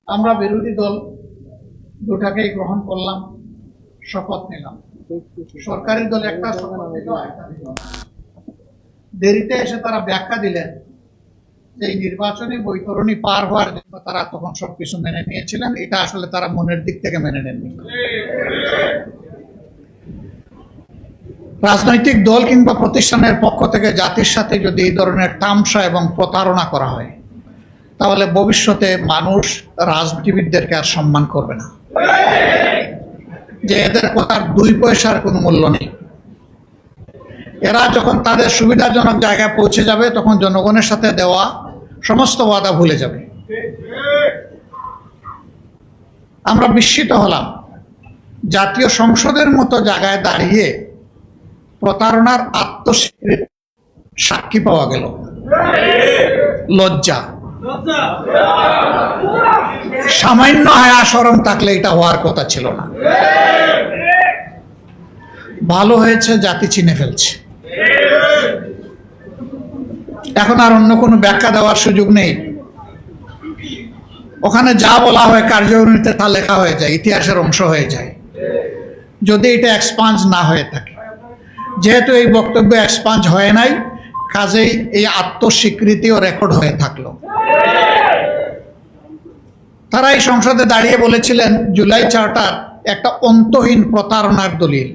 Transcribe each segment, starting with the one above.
আমরা বিরোধী দল দুটাকেই গ্রহণ করলাম, শপথ নিলাম। সরকারি দল একটা শপথ নিল, একটা দিল না। দেরিতে এসে তারা ব্যাখ্যা দিলেন যে এই নির্বাচনী বৈতরণী পার হওয়ার জন্য তারা তখন সবকিছু মেনে নিয়েছিলেন। এটা আসলে তারা মনের দিক থেকে মেনে নেননি। রাজনৈতিক দল কিংবা প্রতিষ্ঠানের পক্ষ থেকে জাতির সাথে যদি এই ধরনের তামসা এবং প্রতারণা করা হয়, তাহলে ভবিষ্যতে মানুষ রাজনীতিবিদদেরকে আর সম্মান করবে না, যে এদের কথার 2 পয়সার কোনো মূল্য নেই। এরা যখন তাদের সুবিধাজনক জায়গায় পৌঁছে যাবে, তখন জনগণের সাথে দেওয়া সমস্ত ওয়াদা ভুলে যাবে। আমরা বিস্মিত হলাম, জাতীয় সংসদের মতো জায়গায় দাঁড়িয়ে প্রতারণার আত্মস্বীকৃতি সাক্ষী পাওয়া গেল। লজ্জা, সামান্য হায়া শরম থাকলে এটা হওয়ার কথা ছিল না। ভালো হয়েছে জাতি চিনে ফেলছে, এখন আর অন্য কোনো ব্যাখ্যা দেওয়ার সুযোগ নেই। ওখানে যা বলা হয় কার্যকরীতে তা লেখা হয়ে যায়, ইতিহাসের অংশ হয়ে যায়, যদি এটা এক্সপাঞ্জ না হয়ে থাকে। যেহেতু এই বক্তব্য এক্সপাঞ্জ হয় নাই, কাজেই এই আত্মস্বীকৃতিও রেকর্ড হয়ে থাকলো। তারা এই সংসদে দাঁড়িয়ে বলেছিলেন জুলাই চার্টার একটা অন্তহীন প্রতারণার দলিল,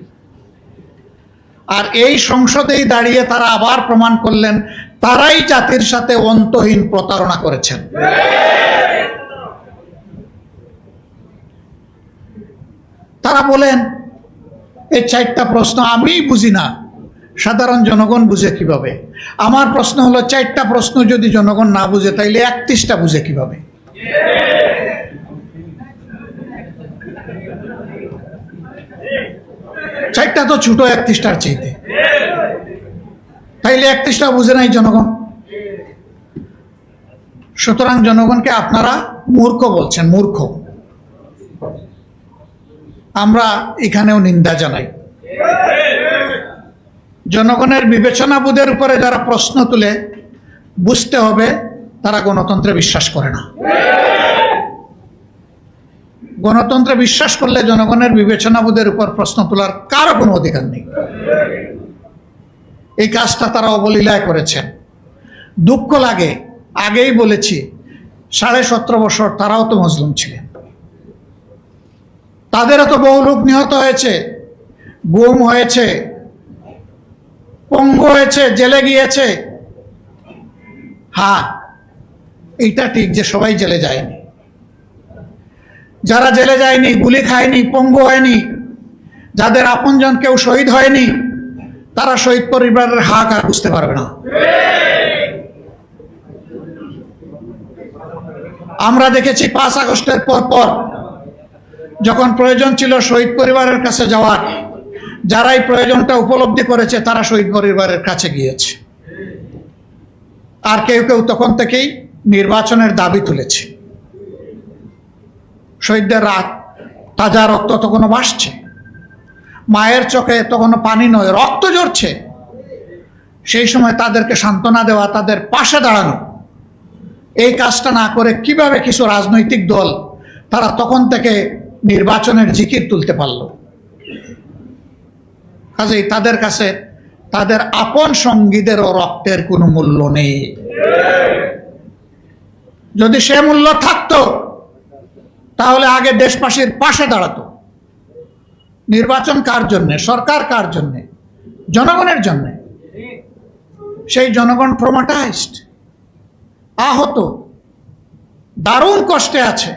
আর এই সংসদেই দাঁড়িয়ে তারা আবার প্রমাণ করলেন তারাই জাতির সাথে অন্তহীন প্রতারণা করেছেন। তারা বলেন এই 4টা প্রশ্ন আমি বুঝি না, সাধারণ জনগণ বুঝে কিভাবে? আমার প্রশ্ন হলো 4টা প্রশ্ন যদি জনগণ না বুঝে, তাইলে 31টা বুঝে কিভাবে? চারটা তো ছোট 31টার চাইতে, তাইলে 31টা বুঝে নাই জনগণ। সুতরাং জনগণকে আপনারা মূর্খ বলছেন, মূর্খ। আমরা এখানেও নিন্দা জানাই। জনগণের বিবেচনাবোধের উপরে যারা প্রশ্ন তুলে, বুঝতে হবে তারা গণতন্ত্রে বিশ্বাস করে না। গণতন্ত্রে বিশ্বাস করলে জনগণের বিবেচনাবোধের উপর প্রশ্ন তোলার কারো কোনো অধিকার নেই। এই কাজটা তারা অবলীলায় করেছেন। দুঃখ লাগে, আগেই বলেছি 17.5 বছর তারাও তো মজলুম ছিলেন, তাদেরও তো বহু লোক নিহত হয়েছে, গুম হয়েছে, পঙ্গু হয়েছে, জেলে গিয়েছে। হ্যাঁ, এইটা ঠিক যে সবাই জেলে যায়নি। যারা জেলে যায়নি, গুলি খায়নি, পঙ্গু হয়নি, যাদের আপনজন কেউ শহীদ হয়নি, তারা শহীদ পরিবারের হাহাকার বুঝতে পারবে না। আমরা দেখেছি 5 আগস্টের পর যখন প্রয়োজন ছিল শহীদ পরিবারের কাছে যাওয়ার, যারাই প্রয়োজনটা উপলব্ধি করেছে তারা শহীদ পরিবারের কাছে গিয়েছে। আর কেউ কেউ তখন থেকেই নির্বাচনের দাবি তুলেছে। শহীদদের রাত তাজা রক্ত তখনও ভাসছে, মায়ের চোখে তখনও পানি নয়, রক্ত ঝরছে। সেই সময় তাদেরকে সান্ত্বনা দেওয়া, তাদের পাশে দাঁড়ানো, এই কাজটা না করে কিভাবে কিছু রাজনৈতিক দল তারা তখন থেকে নির্বাচনের জিকির তুলতে পারল? কাজেই তাদের কাছে তাদের আপন সঙ্গীদেরও রক্তের কোনো মূল্য নেই। যদি সে মূল্য থাকতো, তাহলে আগে দেশবাসীর পাশে দাঁড়াতো। নির্বাচন কার জন্যে? সরকার কার জন্যে? জনগণের জন্যে। সেই জনগণ ট্রমাটাইজড, আহত, দারুণ কষ্টে আছে।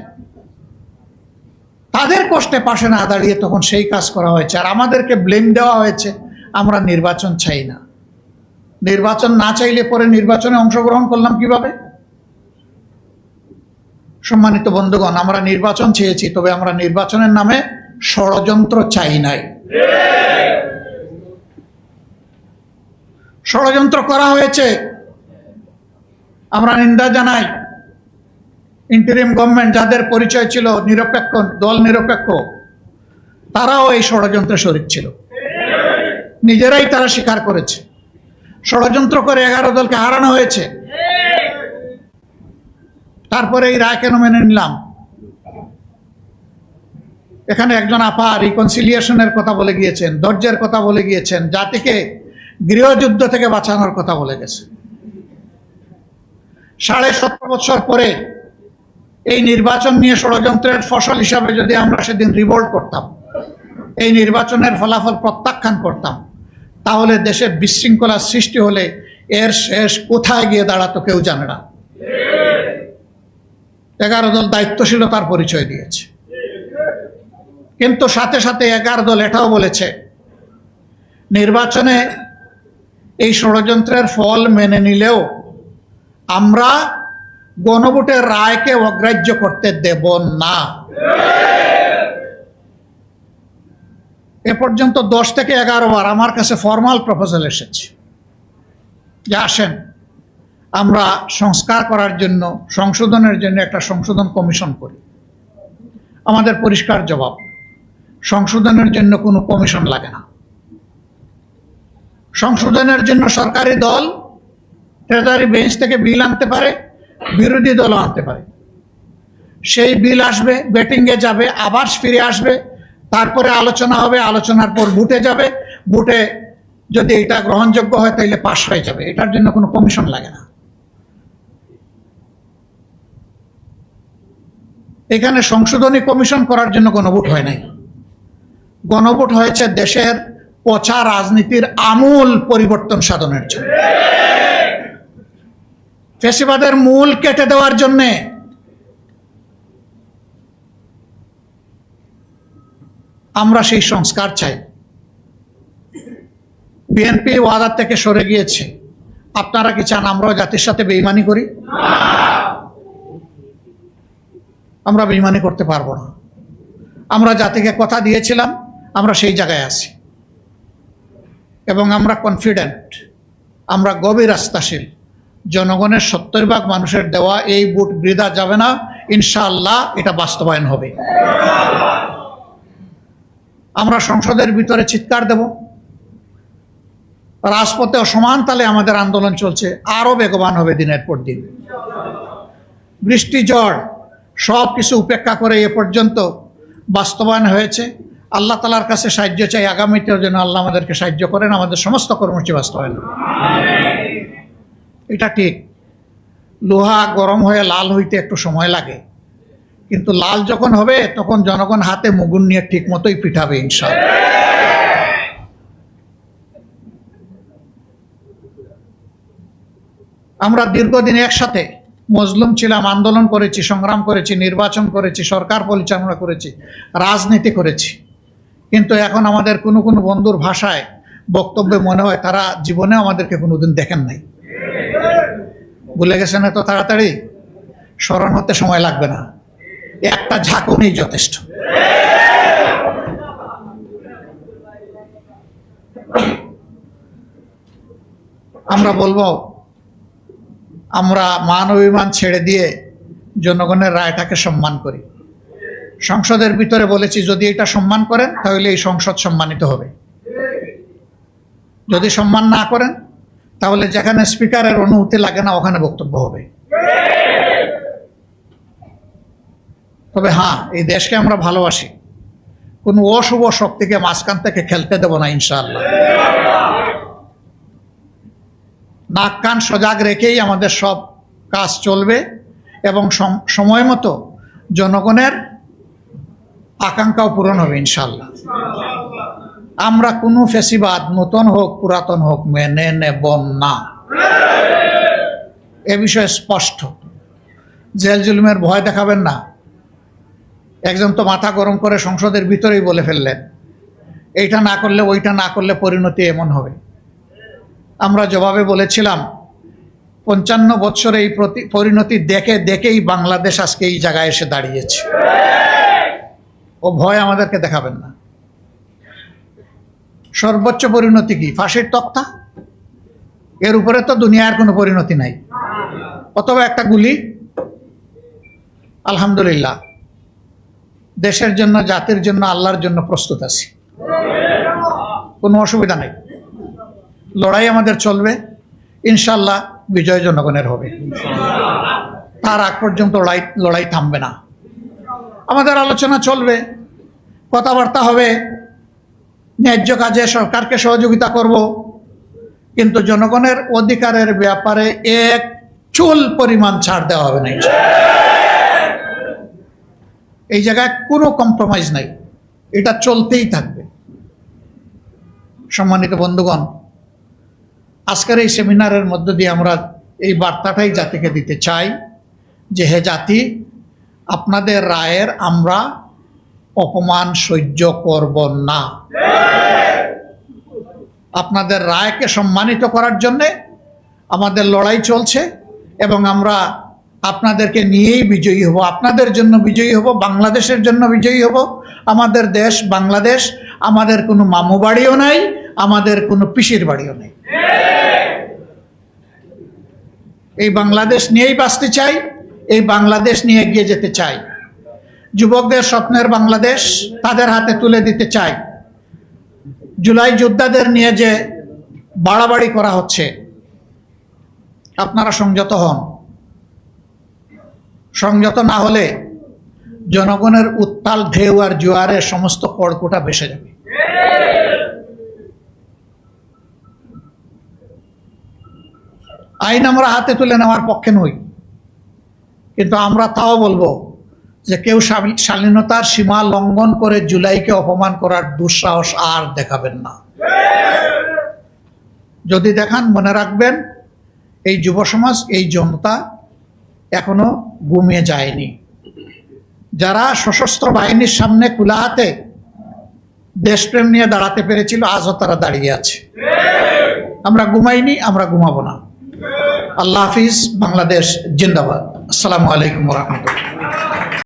তাদের কষ্টে পাশে না দাঁড়িয়ে তখন সেই কাজ করা হয়েছে, আর আমাদেরকে ব্লেম দেওয়া হয়েছে আমরা নির্বাচন চাই না। নির্বাচন না চাইলে পরে নির্বাচনে অংশগ্রহণ করলাম কিভাবে? সম্মানিত বন্ধুগণ, আমরা নির্বাচন চেয়েছি, তবে আমরা নির্বাচনের নামে ষড়যন্ত্র চাই নাই। ষড়যন্ত্র করা হয়েছে, আমরা নিন্দা জানাই। ইন্টারিম গভর্নমেন্ট যাদের পরিচয় ছিল নিরপেক্ষ, দল নিরপেক্ষ, তারাও এই ষড়যন্ত্রে শরীক ছিল, নিজেরাই তারা স্বীকার করেছে। ষড়যন্ত্র করে 11 দলকে হারানো হয়েছে। তারপরে এই রায় কেন মেনে নিলাম? এখানে একজন আপা রিকনসিলিয়েশনের কথা বলে গিয়েছেন, ধৈর্যের কথা বলে গিয়েছেন, জাতিকে গৃহযুদ্ধ থেকে বাঁচানোর কথা বলে গেছে। ৭.৫ বছর পরে এই নির্বাচন নিয়ে ষড়যন্ত্রের ফসল হিসাবে যদি আমরা সেদিন রিভোল্ট করতাম, এই নির্বাচনের ফলাফল প্রত্যাখ্যান করতাম, তাহলে দেশে বিশৃঙ্খলার সৃষ্টি হলে এর শেষ কোথায় গিয়ে দাঁড়াতো কেউ জানে না। 11 দল দায়িত্বশীলতার পরিচয় দিয়েছে, কিন্তু সাথে সাথে 11 দল এটাও বলেছে নির্বাচনে এই ষড়যন্ত্রের ফল মেনে নিলেও আমরা গণভোটের রায়কে অগ্রাহ্য করতে দেব না। এ পর্যন্ত 10 থেকে 11 বার আমার কাছে ফরমাল প্রপোজাল এসেছে যে আসেন আমরা সংস্কার করার জন্য, সংশোধনের জন্য একটা সংশোধন কমিশন করি। আমাদের পরিষ্কার জবাব, সংশোধনের জন্য কোনো কমিশন লাগে না। সংশোধনের জন্য সরকারি দল ট্রেজারি বেঞ্চ থেকে বিল আনতে পারে, বিরোধী দলও আনতে পারে। সেই বিল আসবে, ব্যাটিংয়ে যাবে, আবার ফিরে আসবে, তারপরে আলোচনা হবে, আলোচনার পর ভোটে যাবে, ভোটে যদি এটা গ্রহণযোগ্য হয় তাহলে পাশ হয়ে যাবে। এটার জন্য কোনো কমিশন লাগে না। এখানে সংশোধনী কমিশন করার জন্য গণভোট হয় নাই। গণভোট হয়েছে দেশের পচা রাজনীতির আমূল পরিবর্তন সাধনের জন্য, ফ্যাসিবাদের মূল কেটে দেওয়ার জন্যে। আমরা সেই সংস্কার চাই। বিএনপি ওয়াদা থেকে সরে গিয়েছে। আপনারা কি চান আমরাও জাতির সাথে বেঈমানি করি? আমরা বেঈমানি করতে পারবো না। আমরা জাতিকে কথা দিয়েছিলাম, আমরা সেই জায়গায় আছি এবং আমরা কনফিডেন্ট, আমরা গভীর আস্থাশীল জনগণের 70% মানুষের দেওয়া এই ভোট বৃথা যাবে না। ইনশাআল্লাহ এটা বাস্তবায়ন হবে। আমরা সংসদের ভিতরে চিৎকার দেব, রাজপথে সমান তালে আমাদের আন্দোলন চলছে, আরো বেগবান হবে দিনের পর দিন। বৃষ্টি ঝড় সব কিছু উপেক্ষা করে এ পর্যন্ত বাস্তবায়ন হয়েছে। আল্লাহ তাআলার কাছে সাহায্য চাই, আগামীতেও যেন আল্লাহ আমাদেরকে সাহায্য করেন, আমাদের সমস্ত কর্মসূচি বাস্তবায়ন। এটা ঠিক, লোহা গরম হয়ে লাল হইতে একটু সময় লাগে, কিন্তু লাল যখন হবে তখন জনগণ হাতে মুগুর নিয়ে ঠিক মতোই পিঠাবে ইনশাআল্লাহ। আমরা দীর্ঘদিন একসাথে মজলুম ছিলাম, আন্দোলন করেছি, সংগ্রাম করেছি, নির্বাচন করেছি, সরকার পরিচালনা করেছি, রাজনীতি করেছি, কিন্তু এখন আমাদের কোনো কোনো বন্ধুর ভাষায় বক্তব্যে মনে হয় তারা জীবনে আমাদেরকে কোনোদিন দেখেন নাই। ভুলে গেছেন এত তাড়াতাড়ি? স্মরণ হতে সময় লাগবে না, একটা ঝাঁকুনি যথেষ্ট। আমরা বলবো আমরা মান অভিমান ছেড়ে দিয়ে জনগণের রায়টাকে সম্মান করি। সংসদের ভিতরে বলেছি যদি এটা সম্মান করেন তাহলে এই সংসদ সম্মানিত হবে, যদি সম্মান না করেন তাহলে যেখানে স্পিকারের অনুমতি লাগে না ওখানে বক্তব্য হবে। তবে হ্যাঁ, এই দেশকে আমরা ভালোবাসি, কোনো অশুভ শক্তিকে মাঝখান থেকে খেলতে দেব না ইনশাআল্লাহ। নাক কান সজাগ রেখেই আমাদের সব কাজ চলবে এবং সময় মতো জনগণের আকাঙ্ক্ষাও পূরণ হবে ইনশাআল্লাহ। আমরা কোনো ফ্যাসিবাদ নতুন হোক পুরাতন হোক মেনে নেব না, এ বিষয়ে স্পষ্ট। জেল জুলুমের ভয় দেখাবেন না। একজন তো মাথা গরম করে সংসদের ভিতরেই বলে ফেললেন এইটা না করলে ওইটা না করলে পরিণতি এমন হবে। আমরা জবাবে বলেছিলাম 55 বছর এই পরিণতি দেখে দেখেই বাংলাদেশ আজকে এই জায়গায় এসে দাঁড়িয়েছে। ও ভয় আমাদেরকে দেখাবেন না। সর্বোচ্চ পরিণতি কি? ফাঁসির তক্তা। এর উপরে তো দুনিয়ার কোনো পরিণতি নাই। অথবা একটা গুলি। আলহামদুলিল্লাহ, দেশের জন্য, জাতির জন্য, আল্লাহর জন্য প্রস্তুত আছি, কোনো অসুবিধা নেই। লড়াই আমাদের চলবে, ইনশাআল্লাহ বিজয় জনগণের হবে। তার আগ পর্যন্ত লড়াই থামবে না। আমাদের আলোচনা চলবে, কথাবার্তা হবে, ন্যায্য কাজে সরকারকে সহযোগিতা করব, কিন্তু জনগণের অধিকারের ব্যাপারে এক চুল পরিমাণ ছাড় দেওয়া হবে না। এই জায়গায় কোনো কম্প্রোমাইজ নাই, এটা চলতেই থাকবে। সম্মানিত বন্ধুগণ, আজকের এই সেমিনারের মধ্য দিয়ে আমরা এই বার্তাটাই জাতিকে দিতে চাই যে হে জাতি, আপনাদের রায়ের আমরা অপমান সহ্য করব না। আপনাদের রায়কে সম্মানিত করার জন্যে আমাদের লড়াই চলছে এবং আমরা আপনাদেরকে নিয়েই বিজয়ী হব, আপনাদের জন্য বিজয়ী হব, বাংলাদেশের জন্য বিজয়ী হব। আমাদের দেশ বাংলাদেশ, আমাদের কোনো মামু বাড়িও নাই, আমাদের কোনো পিসির বাড়িও নেই। এই বাংলাদেশ নিয়েই বাঁচতে চাই, এই বাংলাদেশ নিয়ে এগিয়ে যেতে চাই। যুবকদের স্বপ্নের বাংলাদেশ তাদের হাতে তুলে দিতে চাই। জুলাই যোদ্ধাদের নিয়ে যে বাড়াবাড়ি করা হচ্ছে, আপনারা সংযত হন। সংযত না হলে জনগণের উত্তাল ঢেউ আর জোয়ারে সমস্ত খড়কুটা ভেসে যাবে। আইন আমরা হাতে তুলে নেওয়ার পক্ষে নই, কিন্তু আমরা তাও বলবো যে কেউ শালীনতার সীমা লঙ্ঘন করে জুলাইকে অপমান করার দুঃসাহস আর দেখাবেন না। যদি দেখান, মনে রাখবেন এই যুব সমাজ, এই জনতা এখনো ঘুমিয়ে যায়নি। যারা সশস্ত্র বাহিনীর সামনে খোলা হাতে দেশপ্রেম নিয়ে দাঁড়াতে পেরেছিল, আজও তারা দাঁড়িয়ে আছে। আমরা ঘুমাইনি, আমরা ঘুমাবো না। আল্লাহ হাফিজ। বাংলাদেশ জিন্দাবাদ। আসসালামু আলাইকুম ওয়া রাহমাতুল্লাহ।